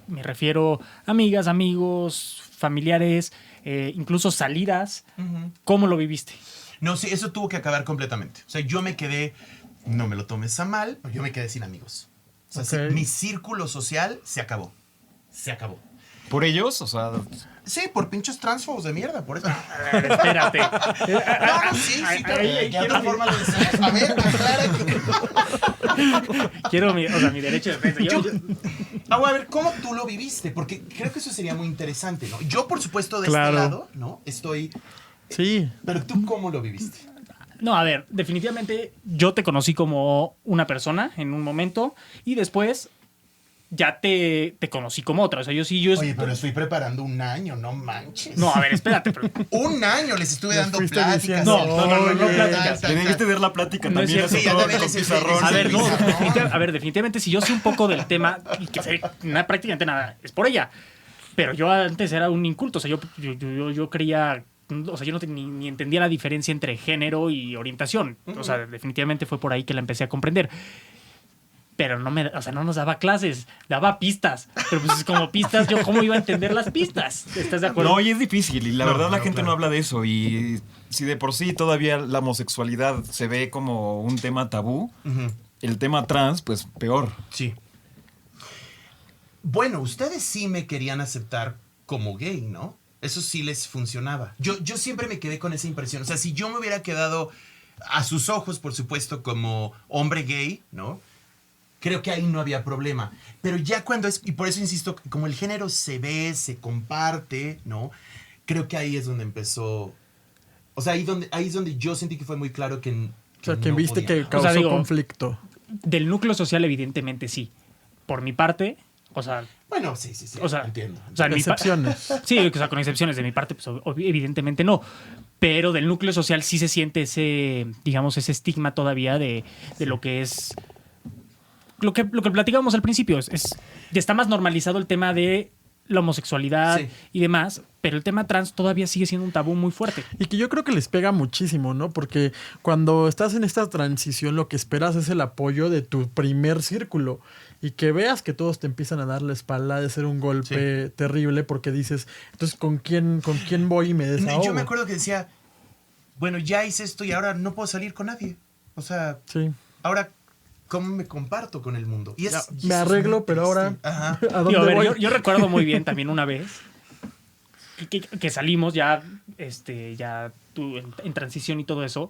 me refiero a amigas, amigos, familiares, incluso salidas, ¿cómo lo viviste? No, sí, eso tuvo que acabar completamente. O sea, yo me quedé, no me lo tomes a mal, pero yo me quedé sin amigos. O sea, Ok. sí, mi círculo social se acabó. Se acabó. ¿Por ellos? O sea, Sí, por pinches transfobos de mierda, por eso. A ver, espérate. No, no, sí, ¿qué otra forma lo decimos? A ver, aclara que... Quiero mi derecho de defensa. A ver, ¿cómo tú lo viviste? Porque creo que eso sería muy interesante, ¿no? Yo, por supuesto, de Claro. este lado, ¿no? Estoy... Sí. Pero tú, ¿cómo lo viviste? No, a ver, definitivamente yo te conocí como una persona en un momento y después ya te conocí como otra. O sea, yo... Oye, pero estoy preparando un año, no manches. No, a ver, espérate. Pero... Un año les estuve Les dando fuiste pláticas. diciendo, No, oye, pláticas. le debiste dar la plática No es también. cierto. eso Sí, ya todo también con les pizarrón. A ver, no, Pizarrón. definitivamente si yo sé un poco del tema y que sé prácticamente nada, es por ella. Pero yo antes era un inculto, o sea, yo creía, o sea, yo no ni entendía la diferencia entre género y orientación. O sea, definitivamente fue por ahí que la empecé a comprender. Pero no nos daba clases, daba pistas. Pero pues como pistas, yo cómo iba a entender las pistas. ¿Estás de acuerdo? No, y es difícil. Y la No, verdad la no, gente claro. no habla de eso. Y si de por sí todavía la homosexualidad se ve como un tema tabú, Ujú. el tema trans, pues peor. Sí. Bueno, ustedes sí me querían aceptar como gay, ¿no? Eso sí les funcionaba. Yo siempre me quedé con esa impresión. O sea, si yo me hubiera quedado a sus ojos, por supuesto, como hombre gay, ¿no? Creo que ahí no había problema. Pero ya cuando es, y por eso insisto, como el género se ve, se comparte, ¿no? Creo que ahí es donde empezó. O sea, ahí es donde yo sentí que fue muy claro que. O sea, que no viste podía. que causó O sea, digo, conflicto. Del núcleo social, evidentemente sí. Por mi parte, o sea, Bueno, sí. O sea, entiendo. o sea, en mi pa- Excepciones. Sí, o sea, con excepciones de mi parte, pues evidentemente no. Pero del núcleo social sí se siente ese, digamos, ese estigma todavía de lo que es. Lo que platicábamos al principio. Ya está más normalizado el tema de la homosexualidad Sí. y demás, pero el tema trans todavía sigue siendo un tabú muy fuerte. Y que yo creo que les pega muchísimo, ¿no? Porque cuando estás en esta transición, lo que esperas es el apoyo de tu primer círculo. Y que veas que todos te empiezan a dar la espalda, de ser un golpe terrible, porque dices, entonces, ¿con quién voy y me desahogo? Yo me acuerdo que decía, bueno, ya hice esto y ahora no puedo salir con nadie. O sea, Sí. ahora, ¿cómo me comparto con el mundo? Y Ya, eso me es arreglo, muy pero ahora, triste. Ajá. ¿a dónde Digo, a ver, voy? yo recuerdo muy bien también una vez que salimos ya, ya tú en transición y todo eso,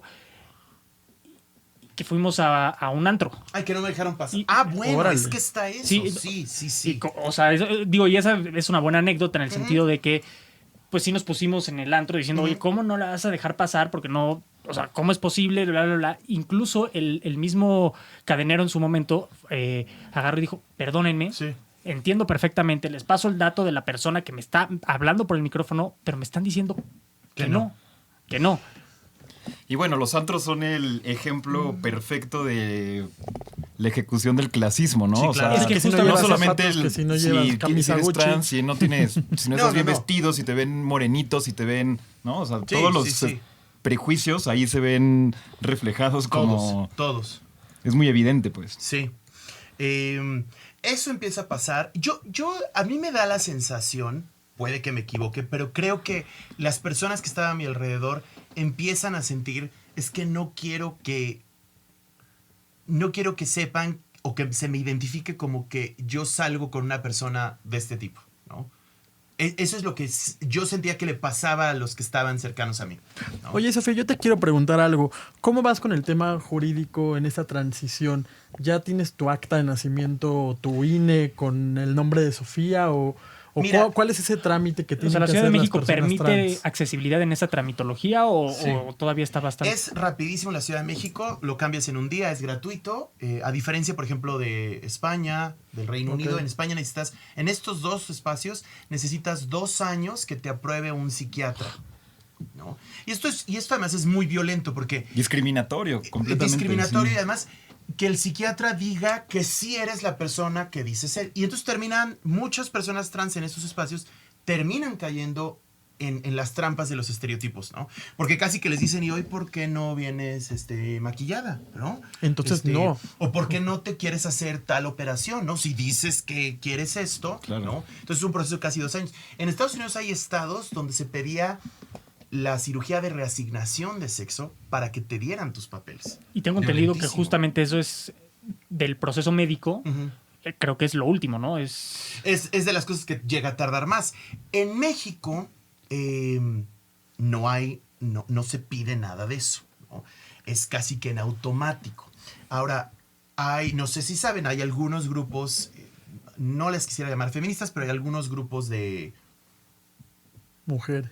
que fuimos a un antro. Ay, que no me dejaron pasar. Y- Bueno, Órale. es que está eso. Sí, Sí. Y o sea, digo, y esa es una buena anécdota en el sentido de que, pues sí nos pusimos en el antro diciendo, oye, ¿cómo no la vas a dejar pasar? Porque no, o sea, ¿cómo es posible? Bla, bla, bla. Incluso el mismo cadenero en su momento agarró y dijo, perdónenme, Sí. entiendo perfectamente, les paso el dato de la persona que me está hablando por el micrófono, pero me están diciendo que no, que no. Y bueno, los antros son el ejemplo perfecto de la ejecución del clasismo, ¿no? Sí, O sea, claro. Es que si no justo no llevas solamente zapatos, que si no si llevas camisa eres Gucci. trans, si no tienes, si no estás bien no. vestido, si te ven morenitos, si te ven, ¿no? O sea, Sí, todos los sí. prejuicios ahí se ven reflejados como Todos. es muy evidente, pues. Sí. Eso empieza a pasar. A mí me da la sensación, puede que me equivoque, pero creo que las personas que estaban a mi alrededor empiezan a sentir, es que no quiero que sepan o que se me identifique como que yo salgo con una persona de este tipo, ¿no? Eso es lo que yo sentía que le pasaba a los que estaban cercanos a mí, ¿no? Oye, Sofía, yo te quiero preguntar algo. ¿Cómo vas con el tema jurídico en esta transición? ¿Ya tienes tu acta de nacimiento o tu INE con el nombre de Sofía? ¿O Mira, cuál es ese trámite que O tienen sea, ¿la que Ciudad de hacer las México personas permite trans? accesibilidad en esa tramitología o todavía está bastante...? Es rapidísimo en la Ciudad de México, lo cambias en un día, es gratuito. A diferencia, por ejemplo, de España, del Reino Ok. Unido, en España necesitas, en estos dos espacios, necesitas 2 años que te apruebe un psiquiatra, ¿no? Y esto además es muy violento porque Discriminatorio, completamente. discriminatorio sí. y además que el psiquiatra diga que sí eres la persona que dices ser. Y entonces muchas personas trans en estos espacios terminan cayendo en las trampas de los estereotipos, ¿no? Porque casi que les dicen, ¿y hoy por qué no vienes maquillada, ¿no? Entonces, no. O ¿por qué no te quieres hacer tal operación, ¿no? Si dices que quieres esto, Claro. ¿no? Entonces es un proceso de casi 2 años. En Estados Unidos hay estados donde se pedía la cirugía de reasignación de sexo para que te dieran tus papeles. Y tengo entendido que Violentísimo. justamente eso es del proceso médico. Ujú. Creo que es lo último, ¿no? Es de las cosas que llega a tardar más. En México no se pide nada de eso, ¿no? Es casi que en automático. Ahora, no sé si saben, hay algunos grupos, no les quisiera llamar feministas, pero hay algunos grupos de Mujeres.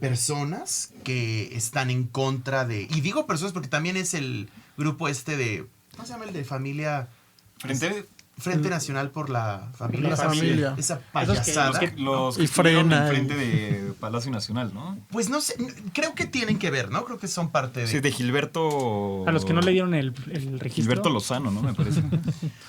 personas que están en contra de... Y digo personas porque también es el grupo de... ¿Cómo se llama el de familia? Frente Nacional por la Familia. La familia. Esa Esos que- payasada. Los Y que estuvieron frena enfrente de Palacio Nacional, ¿no? Pues no sé, creo que tienen que ver, ¿no? Creo que son parte de... Sí, de Gilberto... A los que no le dieron el registro. Gilberto Lozano, ¿no? Me parece.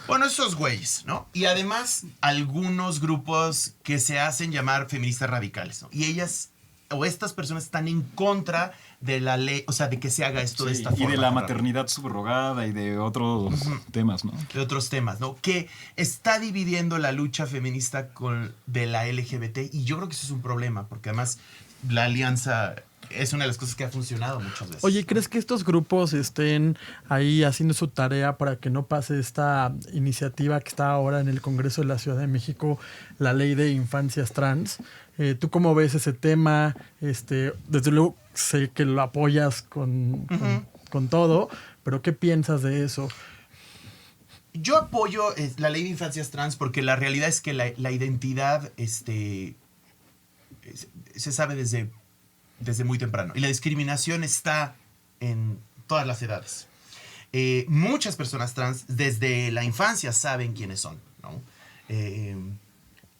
Bueno, esos güeyes, ¿no? Y además algunos grupos que se hacen llamar feministas radicales, ¿no? Y ellas o estas personas están en contra de la ley, o sea, de que se haga esto de Sí, esta y forma. de la tan maternidad subrogada y de otros temas, ¿no? rápida. De otros temas, ¿no? Que está dividiendo la lucha feminista de la LGBT y yo creo que eso es un problema, porque además la alianza es una de las cosas que ha funcionado muchas veces. Oye, ¿crees que estos grupos estén ahí haciendo su tarea para que no pase esta iniciativa que está ahora en el Congreso de la Ciudad de México, la ley de infancias trans? ¿Tú cómo ves ese tema? Desde luego sé que lo apoyas con todo, pero ¿qué piensas de eso? Yo apoyo la ley de infancias trans porque la realidad es que la identidad se sabe desde muy temprano. Y la discriminación está en todas las edades. Muchas personas trans desde la infancia saben quiénes son, ¿no?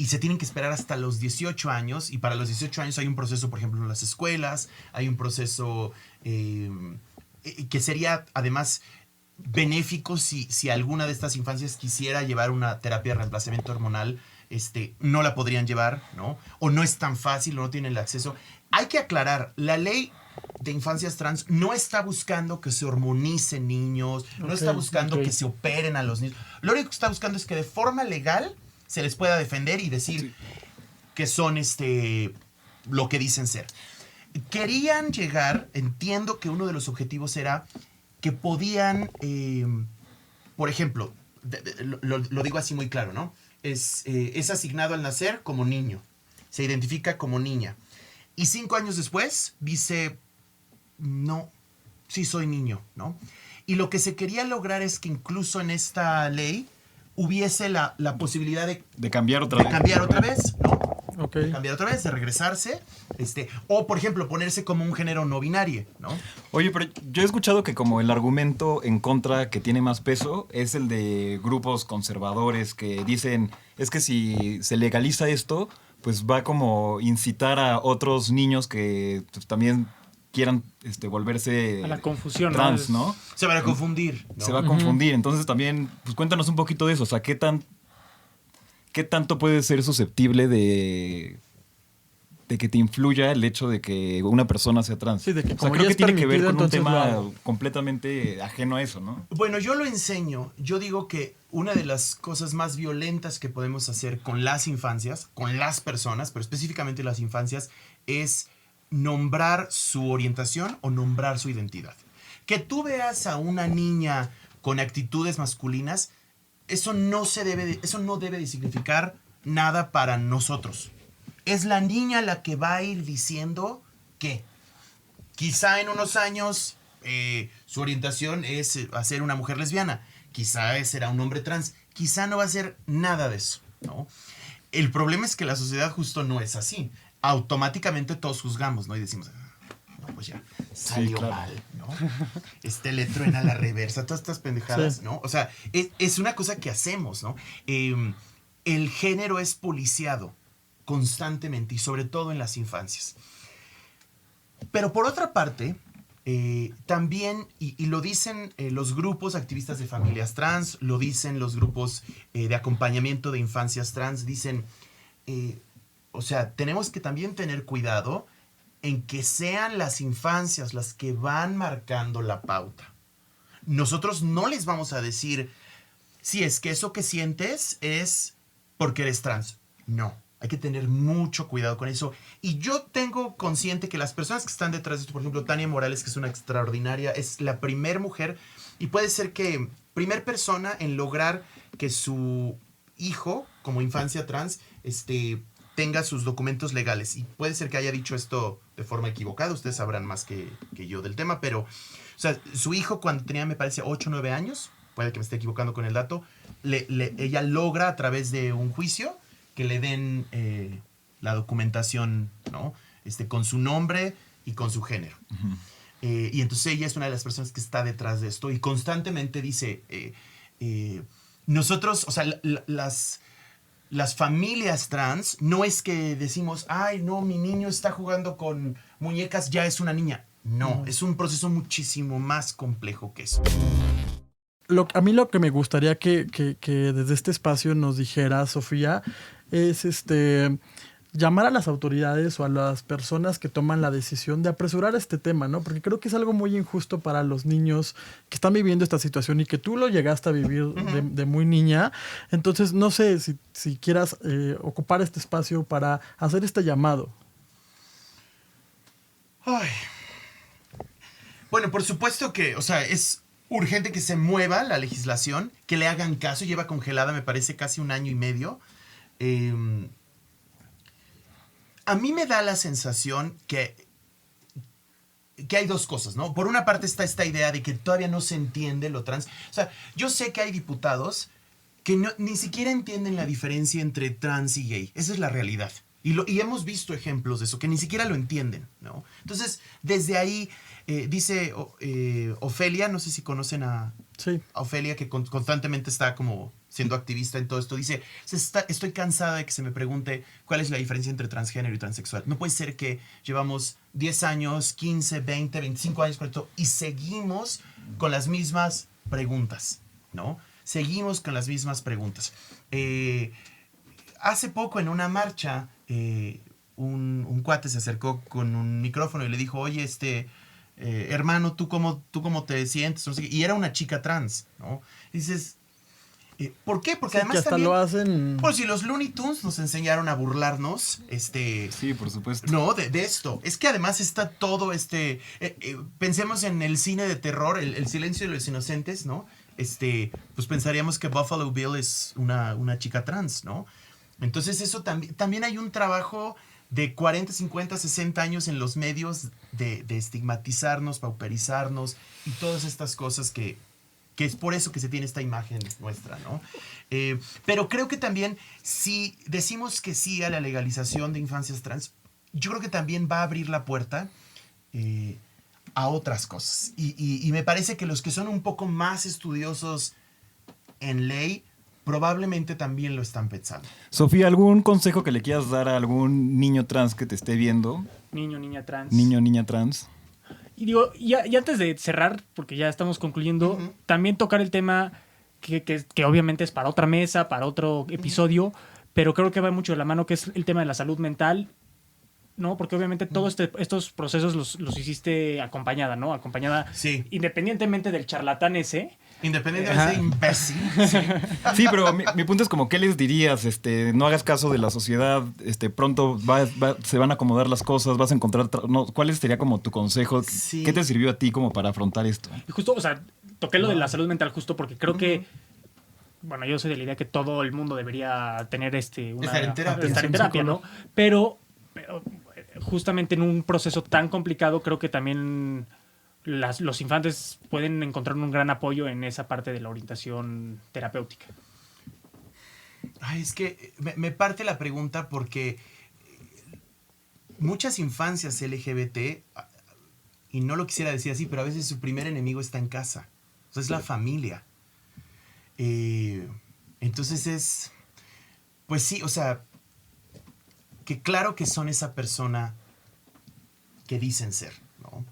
Y se tienen que esperar hasta los 18 años. Y para los 18 años hay un proceso, por ejemplo, en las escuelas. Hay un proceso que sería, además, benéfico si alguna de estas infancias quisiera llevar una terapia de reemplazamiento hormonal. No la podrían llevar, ¿no? O no es tan fácil o no tienen el acceso. Hay que aclarar, la ley de infancias trans no está buscando que se hormonicen niños, no está buscando que se operen a los niños. Lo único que está buscando es que de forma legal se les pueda defender y decir que son lo que dicen ser. Querían llegar, entiendo que uno de los objetivos era que podían, por ejemplo, lo digo así muy claro, ¿no? Es asignado al nacer como niño, se identifica como niña. Y 5 años después dice, no, sí soy niño, ¿no? Y lo que se quería lograr es que incluso en esta ley hubiese la posibilidad de cambiar otra vez. cambiar otra vez, ¿no? Ok. De cambiar otra vez, de regresarse, o por ejemplo ponerse como un género no binario, ¿no? Oye, pero yo he escuchado que como el argumento en contra que tiene más peso es el de grupos conservadores que dicen, es que si se legaliza esto, pues va como incitar a otros niños que pues, también quieran volverse A la confusión, trans, ¿no? Se van a confundir, ¿no? Se va a confundir. Entonces también, pues cuéntanos un poquito de eso. O sea, ¿qué tanto puede ser susceptible de que te influya el hecho de que una persona sea trans? Sí, de que o sea, como creo ya que es tiene que ver permitido, con un entonces lo tema hago. completamente ajeno a eso, ¿no? Bueno, yo lo enseño. Yo digo que una de las cosas más violentas que podemos hacer con las infancias, con las personas, pero específicamente las infancias, es nombrar su orientación o nombrar su identidad. Que tú veas a una niña con actitudes masculinas, eso no debe de significar nada para nosotros. Es la niña la que va a ir diciendo que quizá en unos años su orientación es a ser una mujer lesbiana, quizá será un hombre trans, quizá no va a ser nada de eso, ¿no? El problema es que la sociedad justo no es así. Automáticamente todos juzgamos, ¿no? Y decimos, no, pues ya, salió claro. mal, ¿no? Le truena la reversa, todas estas pendejadas, Sí. ¿no? O sea, es una cosa que hacemos, ¿no? El género es policiado constantemente y sobre todo en las infancias. Pero por otra parte, también, y lo dicen los grupos activistas de familias trans, lo dicen los grupos de acompañamiento de infancias trans, dicen, o sea, tenemos que también tener cuidado en que sean las infancias las que van marcando la pauta. Nosotros no les vamos a decir, si es que eso que sientes es porque eres trans. No. Hay que tener mucho cuidado con eso. Y yo tengo consciente que las personas que están detrás de esto, por ejemplo, Tania Morales, que es una extraordinaria, es la primer mujer y puede ser que primer persona en lograr que su hijo, como infancia trans, tenga sus documentos legales. Y puede ser que haya dicho esto de forma equivocada, ustedes sabrán más que yo del tema, pero, o sea, su hijo cuando tenía, me parece, 8 o 9 años, puede que me esté equivocando con el dato, ella logra a través de un juicio que le den la documentación, ¿no? Con su nombre y con su género. Ujú. Y entonces ella es una de las personas que está detrás de esto y constantemente dice, nosotros, o sea, las familias trans, no es que decimos, ay, no, mi niño está jugando con muñecas, ya es una niña. No, es un proceso muchísimo más complejo que eso. A mí lo que me gustaría que desde este espacio nos dijera, Sofía, es llamar a las autoridades o a las personas que toman la decisión de apresurar este tema, ¿no? Porque creo que es algo muy injusto para los niños que están viviendo esta situación y que tú lo llegaste a vivir de muy niña. Entonces, no sé si quieras ocupar este espacio para hacer este llamado. Ay. Bueno, por supuesto que, o sea, es urgente que se mueva la legislación, que le hagan caso. Lleva congelada, me parece, casi 1 año y medio. A mí me da la sensación que hay dos cosas, ¿no? Por una parte está esta idea de que todavía no se entiende lo trans. O sea, yo sé que hay diputados que ni siquiera entienden la diferencia entre trans y gay. Esa es la realidad. Y hemos visto ejemplos de eso, que ni siquiera lo entienden, ¿no? Entonces, desde ahí, dice Ofelia, no sé si conocen a Ofelia, que constantemente está como siendo activista en todo esto, dice, estoy cansada de que se me pregunte cuál es la diferencia entre transgénero y transexual. No puede ser que llevamos 10 años, 15, 20, 25 años con esto y seguimos con las mismas preguntas, ¿no? Seguimos con las mismas preguntas. Hace poco en una marcha, un cuate se acercó con un micrófono y le dijo, oye, hermano, ¿tú cómo te sientes? No sé qué. Y era una chica trans, ¿no? Y dices, ¿por qué? Porque Sí, además que hasta también, lo hacen. pues si los Looney Tunes nos enseñaron a burlarnos, Sí, por supuesto. no, de esto. Es que además está todo pensemos en el cine de terror, el silencio de los inocentes, ¿no? Pues pensaríamos que Buffalo Bill es una chica trans, ¿no? Entonces eso también hay un trabajo de 40, 50, 60 años en los medios de estigmatizarnos, pauperizarnos y todas estas cosas que es por eso que se tiene esta imagen nuestra, ¿no? Pero creo que también si decimos que sí a la legalización de infancias trans, yo creo que también va a abrir la puerta a otras cosas. Y me parece que los que son un poco más estudiosos en ley probablemente también lo están pensando. Sofía, ¿algún consejo que le quieras dar a algún niño trans que te esté viendo? Niño, niña trans. Niño, niña trans. Y digo, y antes de cerrar, porque ya estamos concluyendo, también tocar el tema que obviamente es para otra mesa, para otro episodio, pero creo que va mucho de la mano, que es el tema de la salud mental, ¿no? Porque obviamente todos estos procesos los hiciste acompañada, ¿no? Acompañada independientemente del charlatán ese. Independientemente de imbécil. Sí. Sí, pero mi punto es como, ¿qué les dirías? No hagas caso de la sociedad, pronto se van a acomodar las cosas, vas a encontrar... ¿Cuál sería como tu consejo? Sí. ¿Qué te sirvió a ti como para afrontar esto? Y justo, o sea, toqué lo de la salud mental justo porque creo que, bueno, yo soy de la idea que todo el mundo debería tener estar en terapia, ¿no? Pero justamente en un proceso tan complicado creo que también los infantes pueden encontrar un gran apoyo en esa parte de la orientación terapéutica. Ay, es que me parte la pregunta porque muchas infancias LGBT, y no lo quisiera decir así, pero a veces su primer enemigo está en casa. O sea, es la familia. Entonces pues sí, o sea, que claro que son esa persona que dicen ser, ¿no?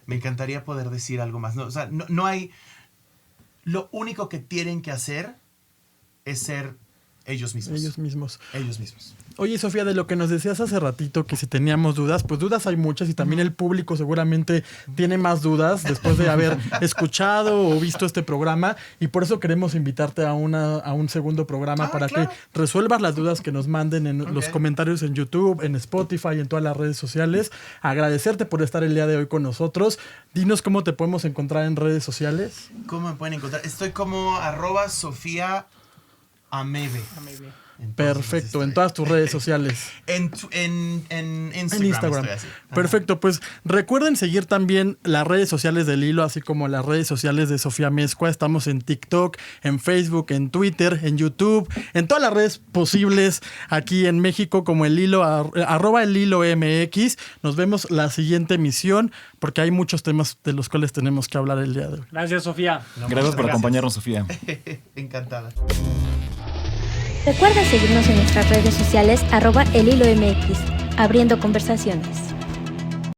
Me encantaría poder decir algo más. No, o sea, no hay... Lo único que tienen que hacer es ser Ellos mismos. Ellos mismos. Ellos mismos. Oye, Sofía, de lo que nos decías hace ratito, que si teníamos dudas, pues dudas hay muchas y también el público seguramente tiene más dudas después de haber escuchado o visto este programa y por eso queremos invitarte a un segundo programa para claro. que resuelvas las dudas que nos manden en los comentarios en YouTube, en Spotify, en todas las redes sociales. Agradecerte por estar el día de hoy con nosotros. Dinos cómo te podemos encontrar en redes sociales. ¿Cómo me pueden encontrar? Estoy como @Sofía Amebe. Perfecto, en todas tus redes sociales. En Instagram. En Instagram. Estoy así. Ajá. Perfecto, pues recuerden seguir también las redes sociales del Hilo, así como las redes sociales de Sofía Amezcua. Estamos en TikTok, en Facebook, en Twitter, en YouTube, en todas las redes posibles aquí en México como el Hilo, @elHiloMX. Nos vemos la siguiente emisión porque hay muchos temas de los cuales tenemos que hablar el día de hoy. Gracias, Sofía. Gracias por acompañarnos, Sofía. Encantada. Recuerda seguirnos en nuestras redes sociales @elHiloMX, abriendo conversaciones.